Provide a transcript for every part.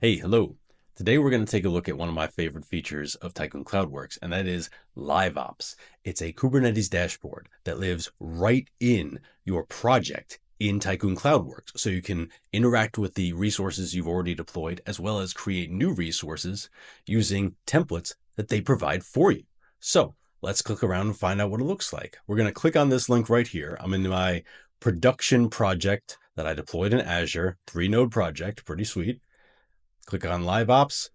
Hey, hello. Today we're going to take a look at one of my favorite features of Taikun CloudWorks, and that is LiveOps. It's a Kubernetes dashboard that lives right in your project in Taikun CloudWorks, so you can interact with the resources you've already deployed, as well as create new resources using templates that they provide for you. So let's click around and find out what it looks like. We're going to click on this link right here. I'm in my production project that I deployed in Azure, 3-node project, pretty sweet. Click on LiveOps,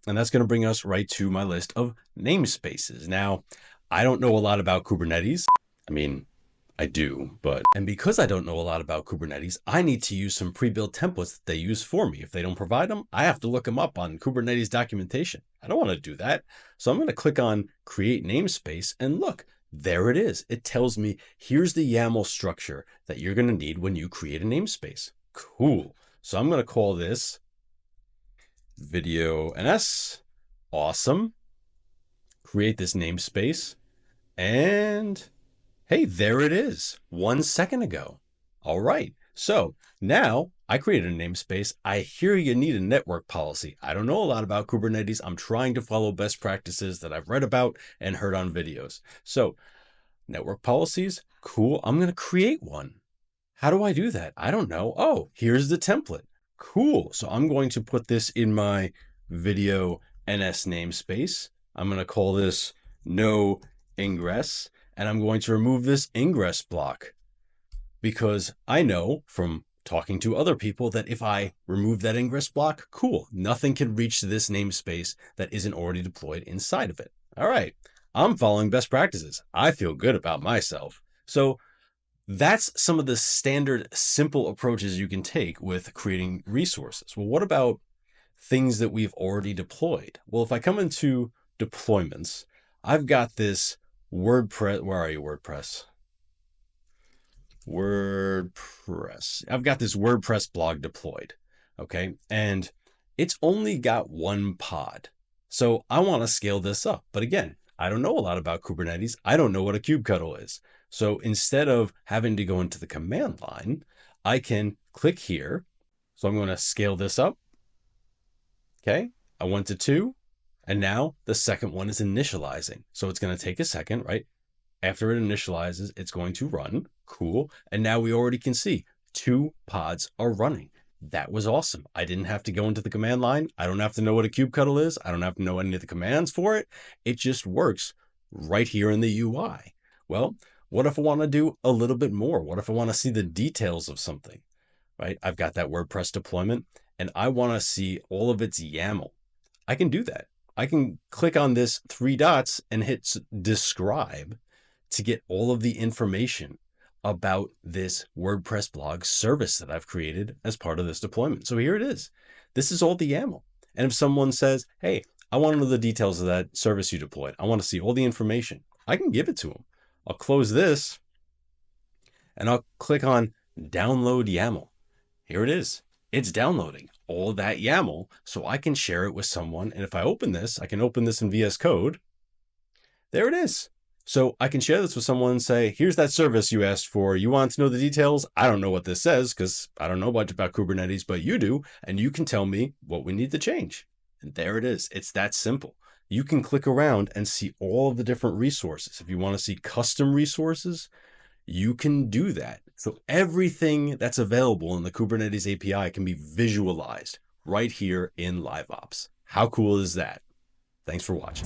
and that's going to bring us right to my list of namespaces. Now, I don't know a lot about Kubernetes. I mean, I do, and because I don't know a lot about Kubernetes, I need to use some pre-built templates that they use for me. If they don't provide them, I have to look them up on Kubernetes documentation. I don't want to do that. So I'm going to click on Create Namespace, and look, there it is. It tells me, here's the YAML structure that you're going to need when you create a namespace. Cool. So I'm going to call this video NS. Awesome. Create this namespace, and hey, there it is 1 second ago. All right, so now I created a namespace. I hear you need a network policy. I don't know a lot about Kubernetes. I'm trying to follow best practices that I've read about and heard on videos. So network policies, cool. I'm going to create one. How do I do that? I don't know. Oh, here's the template. Cool. So I'm going to put this in my video NS namespace. I'm going to call this no ingress, and I'm going to remove this ingress block because I know from talking to other people that if I remove that ingress block, cool, nothing can reach this namespace that isn't already deployed inside of it. All right. I'm following best practices. I feel good about myself. So that's some of the standard simple approaches you can take with creating resources. Well, what about things that we've already deployed? Well, if I come into deployments, I've got this WordPress. Where are you, WordPress? I've got this WordPress blog deployed. Okay. And it's only got one pod. So I want to scale this up. But again, I don't know a lot about Kubernetes. I don't know what a kubectl is. So instead of having to go into the command line, I can click here. So I'm going to scale this up. Okay, I went to 2, and now the second one is initializing. So it's going to take a second, right? After it initializes, it's going to run. Cool. And now we already can see 2 pods are running. That was awesome. I didn't have to go into the command line. I don't have to know what a kubectl is. I don't have to know any of the commands for it. It just works right here in the UI. Well, what if I want to do a little bit more? What if I want to see the details of something, right? I've got that WordPress deployment and I want to see all of its YAML. I can do that. I can click on this 3 dots and hit describe to get all of the information about this WordPress blog service that I've created as part of this deployment. So here it is. This is all the YAML. And if someone says, hey, I want to know the details of that service you deployed, I want to see all the information, I can give it to them. I'll close this and I'll click on download YAML. Here it is. It's downloading all that YAML so I can share it with someone. And if I open this, I can open this in VS Code. There it is. So I can share this with someone and say, here's that service you asked for. You want to know the details? I don't know what this says because I don't know much about Kubernetes, but you do. And you can tell me what we need to change. And there it is. It's that simple. You can click around and see all of the different resources. If you want to see custom resources, you can do that. So everything that's available in the Kubernetes API can be visualized right here in LiveOps. How cool is that? Thanks for watching.